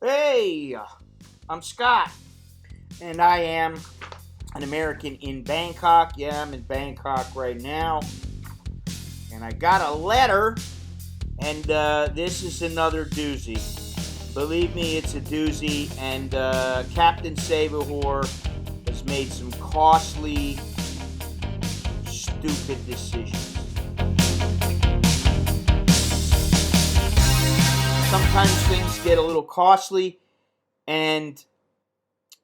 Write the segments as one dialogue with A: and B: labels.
A: Hey, I'm Scott, and I am an American in Bangkok. Yeah, I'm in Bangkok right now, and I got a letter, and this is another doozy. Believe me, it's a doozy, and Captain Save-A-Hoe has made some costly, stupid decisions. Sometimes things get a little costly, and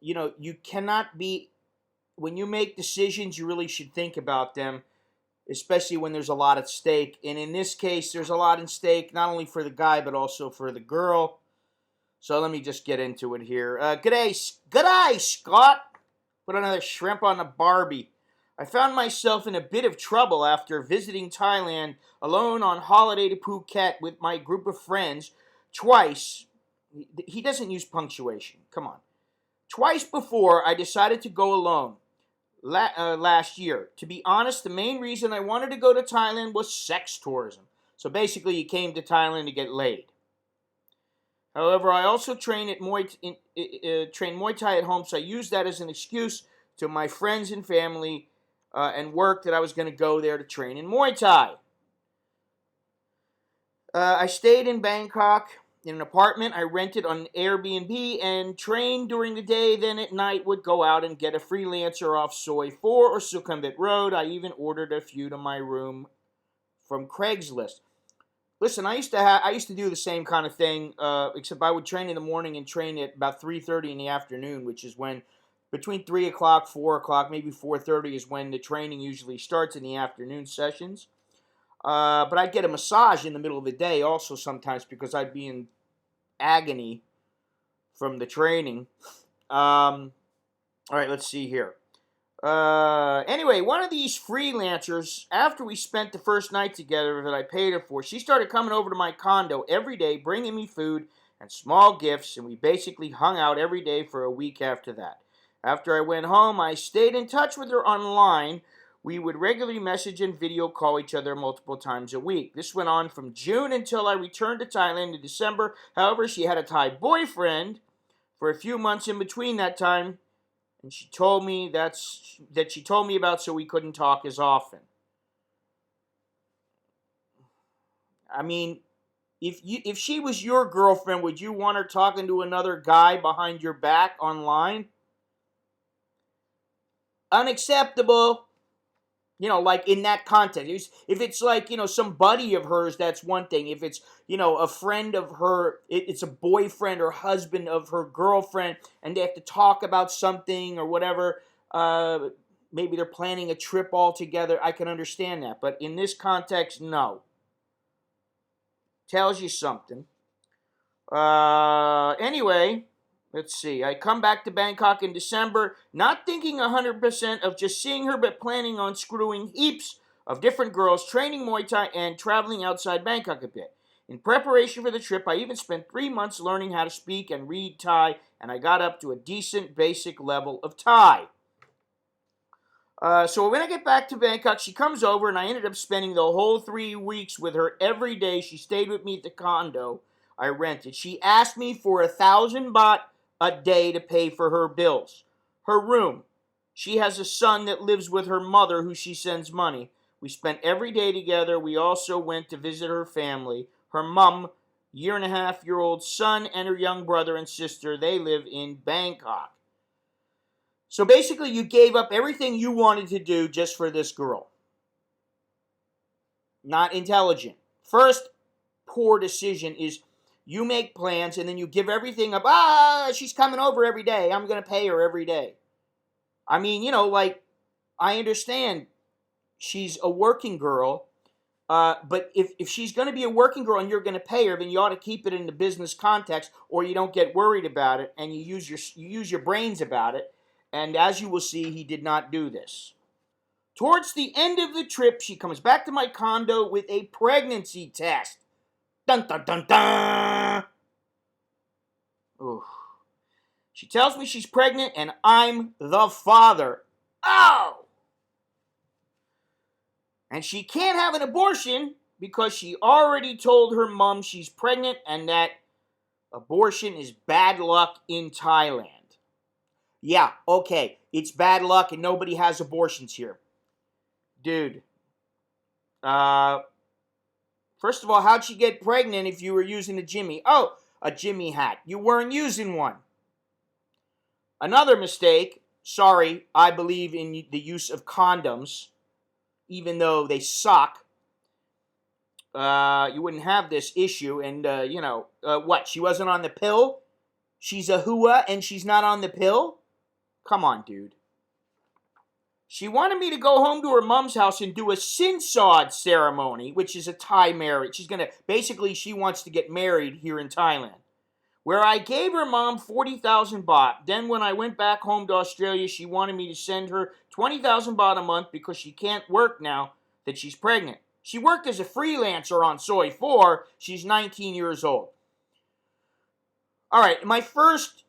A: you cannot be when you make decisions, you really should think about them, especially when there's a lot at stake. And in this case, there's a lot at stake, not only for the guy, but also for the girl. So let me just get into it here. G'day, Scott. Put another shrimp on the Barbie. I found myself in a bit of trouble after visiting Thailand alone on holiday to Phuket with my group of friends twice. He doesn't use punctuation. Come on. Twice before, I decided to go alone. Last year. To be honest, the main reason I wanted to go to Thailand was sex tourism. So basically, you came to Thailand to get laid. However, I also train Muay Thai at home, so I used that as an excuse to my friends and family and work that I was going to go there to train in Muay Thai. I stayed in Bangkok in an apartment I rented on Airbnb and trained during the day. Then at night would go out and get a freelancer off Soi 4 or Sukhumvit Road. I even ordered a few to my room from Craigslist. Listen, I used to do the same kind of thing, except I would train in the morning and train at about 3:30 in the afternoon, which is when between 3 o'clock, 4 o'clock, maybe 4:30 is when the training usually starts in the afternoon sessions. But I'd get a massage in the middle of the day also sometimes because I'd be in agony from the training. All right, let's see here. Anyway, one of these freelancers, after we spent the first night together that I paid her for, she started coming over to my condo every day, bringing me food and small gifts, and we basically hung out every day for a week after that. After I went home, I stayed in touch with her online. We would regularly message and video call each other multiple times a week. This went on from June until I returned to Thailand in December. However, she had a Thai boyfriend for a few months in between that time, and she told me that she told me about, so we couldn't talk as often. I mean, if she was your girlfriend, would you want her talking to another guy behind your back online? Unacceptable. Like in that context. If it's like, some buddy of hers, that's one thing. If it's, a friend of her, it's a boyfriend or husband of her girlfriend, and they have to talk about something or whatever, maybe they're planning a trip all together, I can understand that. But in this context, no. Tells you something. Anyway, let's see. I come back to Bangkok in December, not thinking 100% of just seeing her, but planning on screwing heaps of different girls, training Muay Thai, and traveling outside Bangkok a bit. In preparation for the trip, I even spent 3 months learning how to speak and read Thai, and I got up to a decent basic level of Thai. So when I get back to Bangkok, she comes over, and I ended up spending the whole 3 weeks with her every day. She stayed with me at the condo I rented. She asked me for 1,000 baht a day to pay for her bills. Her room. She has a son that lives with her mother who she sends money. We spent every day together. We also went to visit her family. Her mom, year-and-a-half-year-old son, and her young brother and sister. They live in Bangkok. So basically, you gave up everything you wanted to do just for this girl. Not intelligent. First poor decision is you make plans and then you give everything up. She's coming over every day. I'm going to pay her every day. I mean, I understand she's a working girl, but if she's going to be a working girl and you're going to pay her, then you ought to keep it in the business context, or you don't get worried about it and you use your brains about it. And as you will see, he did not do this. Towards the end of the trip, she comes back to my condo with a pregnancy test. Dun dun dun dun! Ooh. She tells me she's pregnant and I'm the father. Oh! And she can't have an abortion because she already told her mom she's pregnant and that Abortion is bad luck in Thailand. Yeah, okay, it's bad luck and nobody has abortions here. Dude, uh, first of all, how'd she get pregnant if you were using a Jimmy? Oh, a Jimmy hat. You weren't using one. Another mistake, sorry, I believe in the use of condoms, even though they suck. You wouldn't have this issue, and, what, she wasn't on the pill? She's a hua and she's not on the pill? Come on, dude. She wanted me to go home to her mom's house and do a sinsod ceremony, which is a Thai marriage. Basically, she wants to get married here in Thailand. Where I gave her mom 40,000 baht. Then when I went back home to Australia, she wanted me to send her 20,000 baht a month because she can't work now that she's pregnant. She worked as a freelancer on Soy 4. She's 19 years old. All right, my first,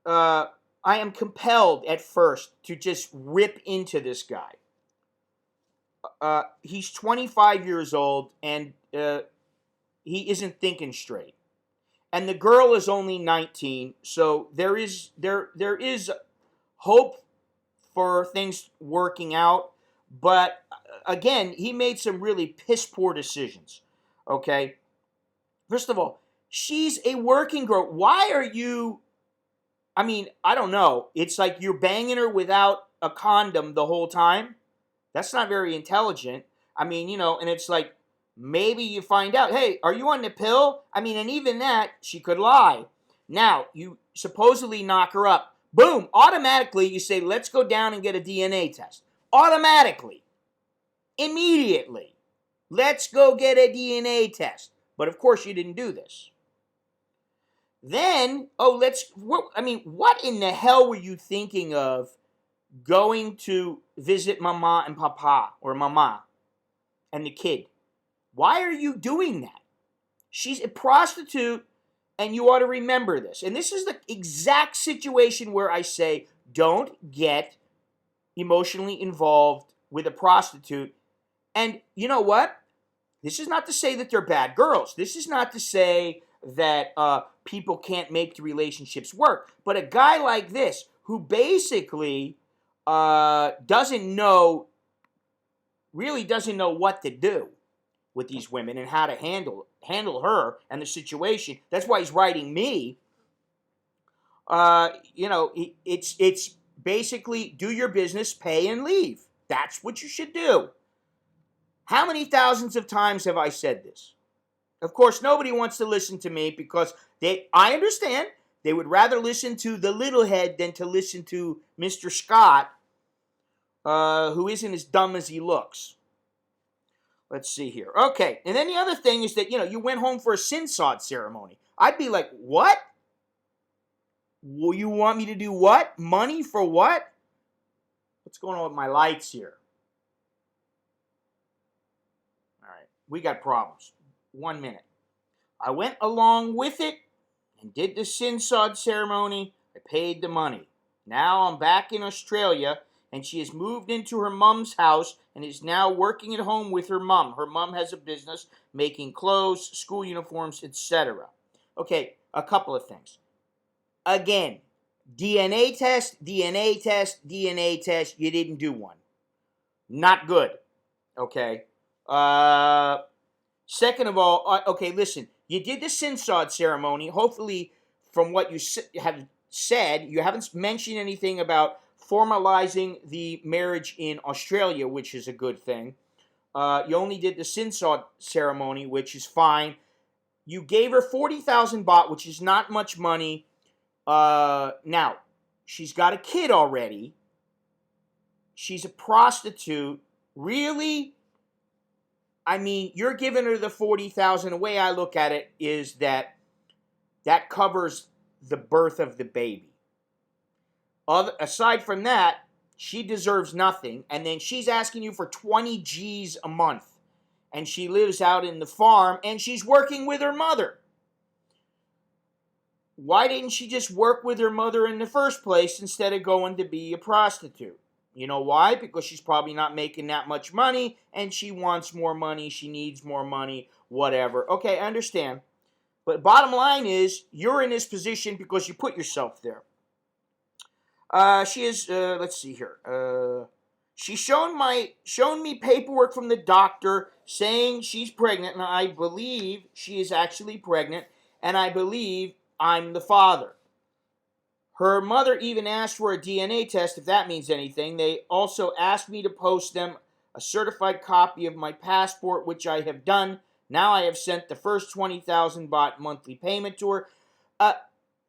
A: I am compelled at first to just rip into this guy. He's 25 years old and he isn't thinking straight. And the girl is only 19, so there is hope for things working out. But again, he made some really piss poor decisions. Okay, first of all, she's a working girl. Why are you? I mean, I don't know. It's like you're banging her without a condom the whole time. That's not very intelligent. I mean, and it's like, maybe you find out, hey, are you on the pill? I mean, and even that, she could lie. Now, you supposedly knock her up. Boom, automatically you say, let's go down and get a DNA test. Automatically. Immediately. Let's go get a DNA test. But of course you didn't do this. Then, what in the hell were you thinking of going to visit Mama and Papa, or Mama and the kid? Why are you doing that? She's a prostitute, and you ought to remember this. And this is the exact situation where I say, don't get emotionally involved with a prostitute. And you know what? This is not to say that they're bad girls. This is not to say that people can't make the relationships work. But a guy like this, who basically doesn't know what to do with these women and how to handle her and the situation. That's why he's writing me. It's basically do your business, pay and leave. That's what you should do. How many thousands of times have I said this? Of course, nobody wants to listen to me because I understand, they would rather listen to the little head than to listen to Mr. Scott, who isn't as dumb as he looks. Let's see here. Okay, and then the other thing is that, you went home for a sinsod ceremony. I'd be like, what? Well, you want me to do what? Money for what? What's going on with my lights here? All right, we got problems. 1 minute. I went along with it and did the sinsod ceremony. I paid the money. Now I'm back in Australia, and she has moved into her mom's house and is now working at home with her mom. Her mom has a business making clothes, school uniforms, etc. Okay, a couple of things. Again, DNA test, DNA test, DNA test. You didn't do one. Not good. Okay. Second of all, okay, listen. You did the sinsod ceremony. Hopefully, from what you have said, you haven't mentioned anything about formalizing the marriage in Australia, which is a good thing. You only did the sinsod ceremony, which is fine. You gave her 40,000 baht, which is not much money. Now, she's got a kid already. She's a prostitute. Really? I mean, you're giving her the 40,000. The way I look at it is that covers the birth of the baby. Aside from that, she deserves nothing. And then she's asking you for 20 G's a month. And she lives out in the farm, and she's working with her mother. Why didn't she just work with her mother in the first place instead of going to be a prostitute? You know why? Because she's probably not making that much money, and she wants more money, she needs more money, whatever. Okay, I understand. But bottom line is, you're in this position because you put yourself there. She is, let's see here. She's shown me paperwork from the doctor saying she's pregnant, and I believe she is actually pregnant, and I believe I'm the father. Her mother even asked for a DNA test, if that means anything. They also asked me to post them a certified copy of my passport, which I have done. Now I have sent the first 20,000 baht monthly payment to her.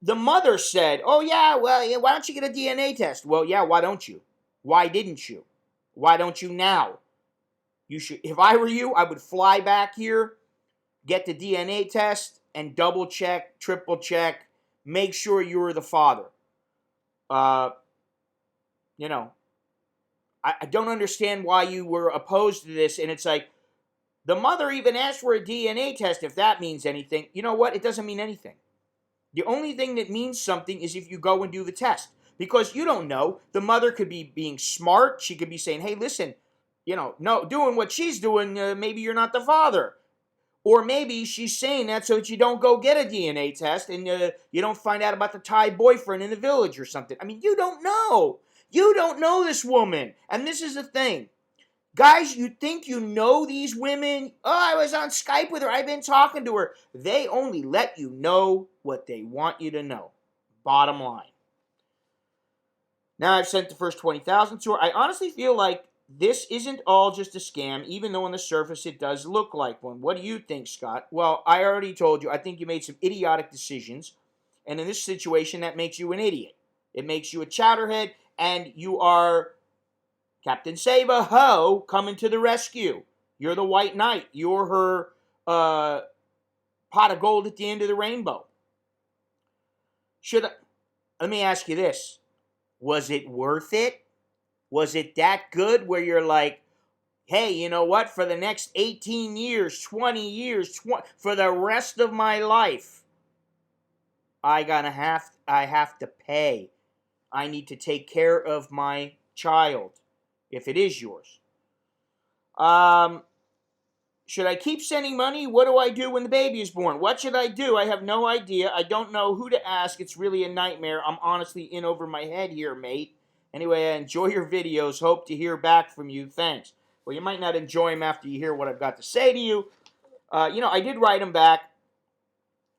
A: The mother said, oh yeah, well, why don't you get a DNA test? Well, yeah, why don't you? Why didn't you? Why don't you now? You should. If I were you, I would fly back here, get the DNA test, and double check, triple check, make sure you're the father. You know, I don't understand why you were opposed to this, and it's like, the mother even asked for a DNA test, if that means anything. You know what? It doesn't mean anything. The only thing that means something is if you go and do the test. Because you don't know. The mother could be being smart. She could be saying, hey, listen, no, doing what she's doing, maybe you're not the father. Or maybe she's saying that so that you don't go get a DNA test and you don't find out about the Thai boyfriend in the village or something. I mean, you don't know. You don't know this woman. And this is the thing. Guys, you think you know these women? Oh, I was on Skype with her. I've been talking to her. They only let you know what they want you to know. Bottom line. Now I've sent the first 20,000 to her. I honestly feel like this isn't all just a scam, even though on the surface it does look like one. What do you think, Scott? Well, I already told you. I think you made some idiotic decisions. And in this situation, that makes you an idiot. It makes you a chowderhead, and you are Captain Save-A-Hoe coming to the rescue. You're the white knight. You're her pot of gold at the end of the rainbow. Let me ask you this. Was it worth it? Was it that good where you're like, hey, you know what? For the next 18 years, 20 years, for the rest of my life, I have to pay. I need to take care of my child, if it is yours. Should I keep sending money? What do I do when the baby is born? What should I do? I have no idea. I don't know who to ask. It's really a nightmare. I'm honestly in over my head here, mate. Anyway, I enjoy your videos. Hope to hear back from you. Thanks. Well, you might not enjoy them after you hear what I've got to say to you. I did write them back.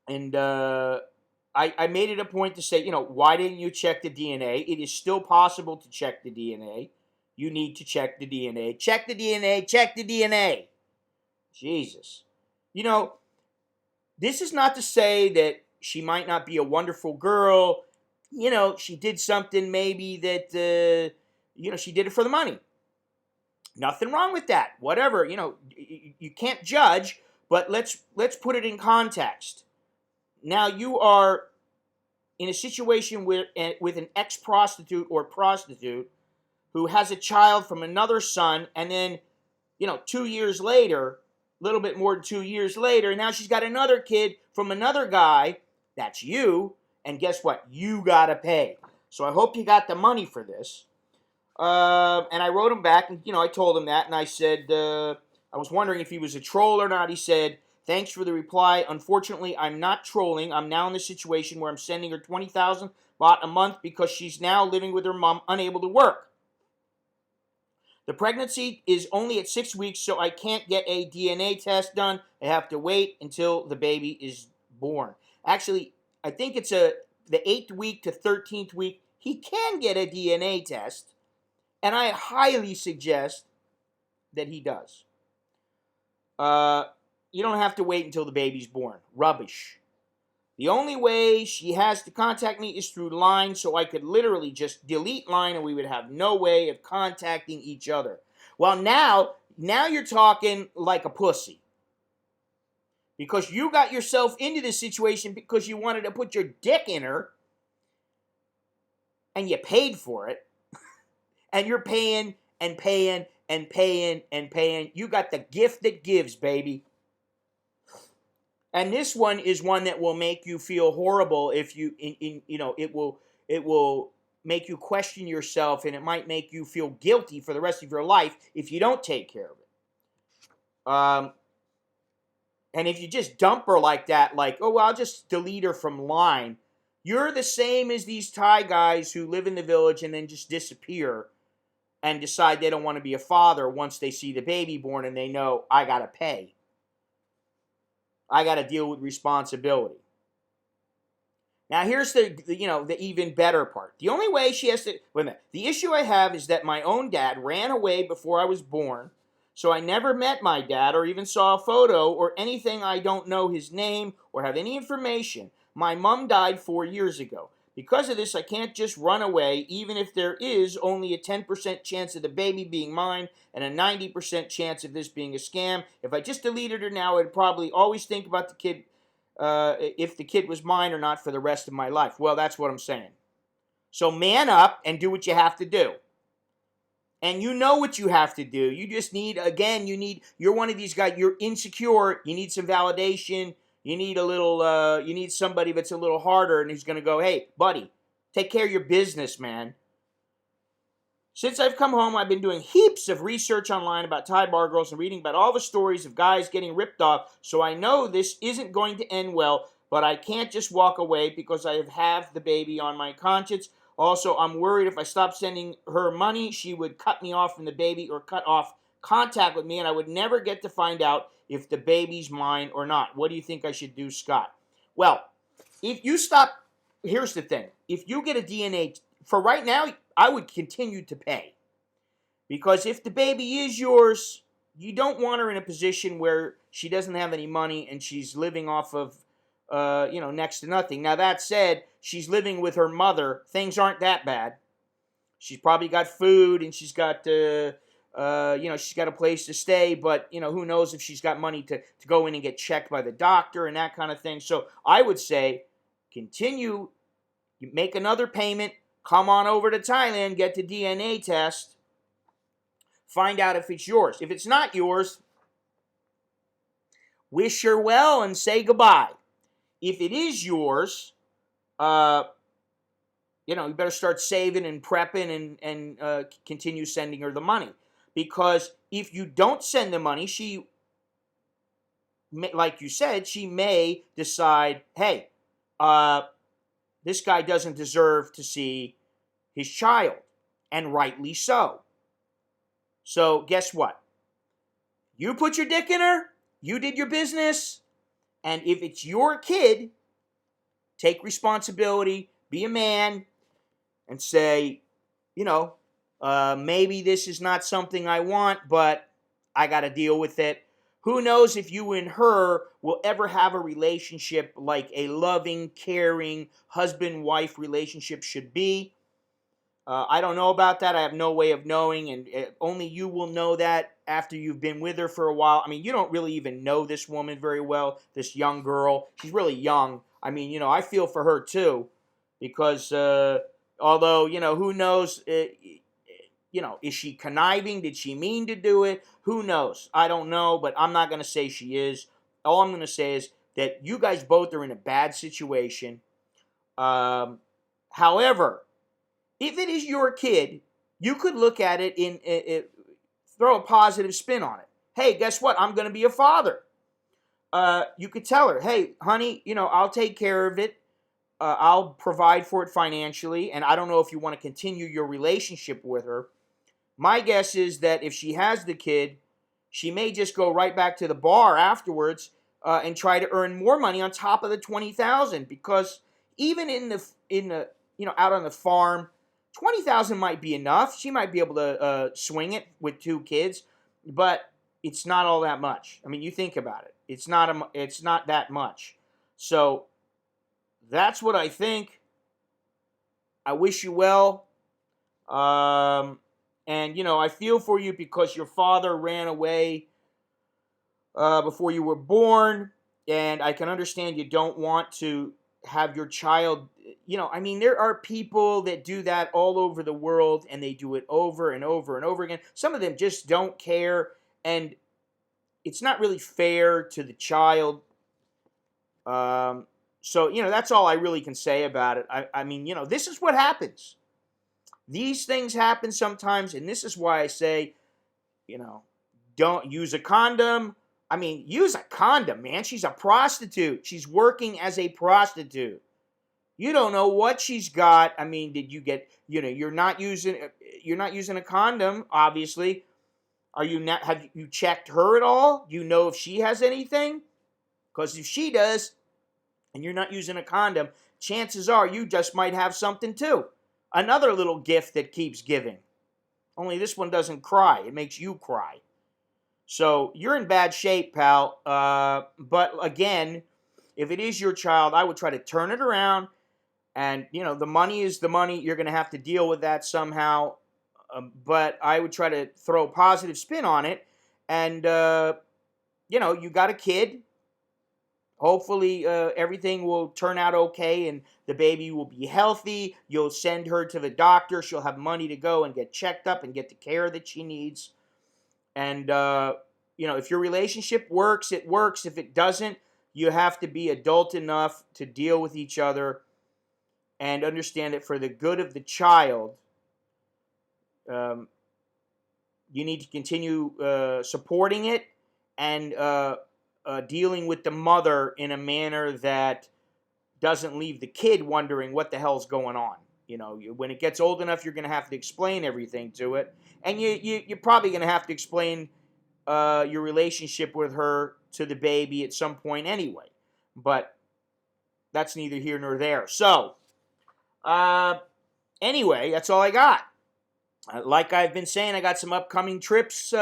A: And I made it a point to say, why didn't you check the DNA? It is still possible to check the DNA. You need to check the DNA. Check the DNA. Check the DNA. Jesus. This is not to say that she might not be a wonderful girl. She did something maybe that, she did it for the money. Nothing wrong with that. Whatever, you can't judge, but let's put it in context. Now, you are in a situation with an ex-prostitute or prostitute who has a child from another son, and then, 2 years later, a little bit more than 2 years later, now she's got another kid from another guy, that's you, and guess what? You gotta pay. So I hope you got the money for this. And I wrote him back, and, I told him that, and I said, I was wondering if he was a troll or not. He said, thanks for the reply. Unfortunately, I'm not trolling. I'm now in the situation where I'm sending her 20,000 baht a month because she's now living with her mom, unable to work. The pregnancy is only at 6 weeks, so I can't get a DNA test done. I have to wait until the baby is born. Actually, I think it's the 8th week to 13th week. He can get a DNA test, and I highly suggest that he does. You don't have to wait until the baby's born. Rubbish. The only way she has to contact me is through Line, so I could literally just delete Line and we would have no way of contacting each other. Well, now you're talking like a pussy. Because you got yourself into this situation because you wanted to put your dick in her and you paid for it. And you're paying and paying and paying and paying. You got the gift that gives, baby. And this one is one that will make you feel horrible if you, it will make you question yourself, and it might make you feel guilty for the rest of your life if you don't take care of it. And if you just dump her like that, like, oh, well, I'll just delete her from line, you're the same as these Thai guys who live in the village and then just disappear and decide they don't want to be a father once they see the baby born and they know, I got to pay. I got to deal with responsibility. Now here's the even better part. The only way she has to, wait a minute. The issue I have is that my own dad ran away before I was born, so I never met my dad or even saw a photo or anything. I don't know his name or have any information. My mom died 4 years ago. Because of this, I can't just run away, even if there is only a 10% chance of the baby being mine and a 90% chance of this being a scam. If I just deleted her now, I'd probably always think about the kid, if the kid was mine or not, for the rest of my life. Well, that's what I'm saying. So man up and do what you have to do. And you know what you have to do. You just need, again, you're one of these guys, you're insecure, you need some validation, you need you need somebody that's a little harder and who's going to go, hey, buddy, take care of your business, man. Since I've come home, I've been doing heaps of research online about Thai bar girls and reading about all the stories of guys getting ripped off, so I know this isn't going to end well, but I can't just walk away because I have the baby on my conscience. Also, I'm worried if I stop sending her money, she would cut me off from the baby or cut off contact with me, and I would never get to find out if the baby's mine or not. What do you think I should do, Scott? Well, if you stop, here's the thing. If you get a DNA, for right now, I would continue to pay. Because if the baby is yours, you don't want her in a position where she doesn't have any money and she's living off of, next to nothing. Now, that said, she's living with her mother. Things aren't that bad. She's probably got food and she's got, she's got a place to stay, but, who knows if she's got money to go in and get checked by the doctor and that kind of thing. So I would say continue, you make another payment, come on over to Thailand, get the DNA test, find out if it's yours. If it's not yours, wish her well and say goodbye. If it is yours, you better start saving and prepping and continue sending her the money. Because if you don't send the money, she, like you said, she may decide, hey, this guy doesn't deserve to see his child, and rightly so. So guess what? You put your dick in her, you did your business, and if it's your kid, take responsibility, be a man, and say, maybe this is not something I want, but I got to deal with it. Who knows if you and her will ever have a relationship like a loving, caring husband-wife relationship should be. I don't know about that. I have no way of knowing, and only you will know that after you've been with her for a while. I mean, you don't really even know this woman very well, this young girl. She's really young. I mean, I feel for her too, because although, who knows, is she conniving? Did she mean to do it? Who knows? I don't know, but I'm not going to say she is. All I'm going to say is that you guys both are in a bad situation. However, if it is your kid, you could look at it throw a positive spin on it. Hey, guess what? I'm going to be a father. You could tell her, hey, honey, I'll take care of it. I'll provide for it financially, and I don't know if you want to continue your relationship with her. My guess is that if she has the kid, she may just go right back to the bar afterwards and try to earn more money on top of the $20,000. Because even in the out on the farm, $20,000 might be enough. She might be able to swing it with 2 kids, but it's not all that much. I mean, you think about it. It's not that much. So that's what I think. I wish you well. And, I feel for you because your father ran away before you were born. And I can understand you don't want to have your child, there are people that do that all over the world, and they do it over and over and over again. Some of them just don't care, and it's not really fair to the child. So, that's all I really can say about it. I mean, this is what happens. These things happen sometimes, and this is why I say, don't use a condom, I mean, use a condom, man. She's a prostitute. She's working as a prostitute. You don't know what she's got. I mean, did you get, you're not using a condom, obviously. Have you checked her at all? Do you know if she has anything? Because if she does, and you're not using a condom, chances are you just might have something too. Another little gift that keeps giving. Only this one doesn't cry. It makes you cry. So you're in bad shape, pal. But again, if it is your child, I would try to turn it around. And, the money is the money. You're going to have to deal with that somehow. But I would try to throw a positive spin on it. And, you got a kid. Hopefully everything will turn out okay and the baby will be healthy. You'll send her to the doctor. She'll have money to go and get checked up and get the care that she needs. And, if your relationship works, it works. If it doesn't, you have to be adult enough to deal with each other and understand that for the good of the child, you need to continue supporting it and dealing with the mother in a manner that doesn't leave the kid wondering what the hell's going on. When it gets old enough, you're going to have to explain everything to it. And you're probably going to have to explain your relationship with her to the baby at some point anyway. But that's neither here nor there. So, anyway, that's all I got. Like I've been saying, I got some upcoming trips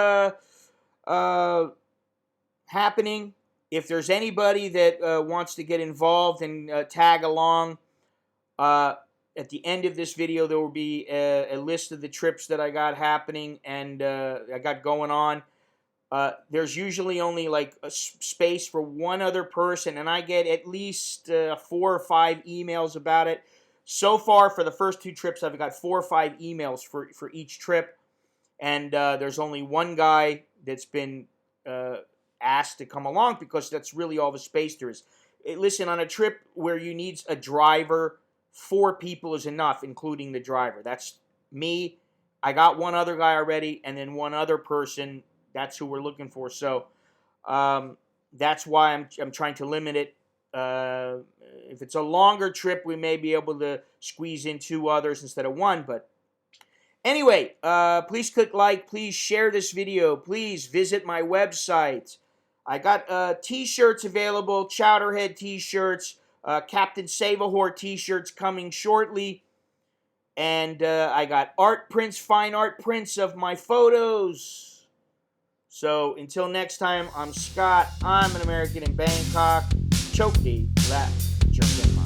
A: happening. If there's anybody that wants to get involved and tag along, at the end of this video, there will be a list of the trips that I got happening and I got going on. There's usually only like a space for one other person, and I get at least 4 or 5 emails about it. So far, for the first 2 trips, I've got 4 or 5 emails for each trip, and there's only one guy that's been asked to come along because that's really all the space there is. Listen, on a trip where you need a driver, 4 people is enough, including the driver. That's me. I got one other guy already, and then one other person. That's who we're looking for. So that's why I'm trying to limit it. If it's a longer trip, we may be able to squeeze in 2 others instead of 1. But anyway, please click like. Please share this video. Please visit my website. I got T-shirts available, Chowderhead T-shirts, Captain Save-A-Hoe T-shirts coming shortly. And I got art prints, fine art prints of my photos. So until next time, I'm Scott. I'm an American in Bangkok. Choked that jerkin.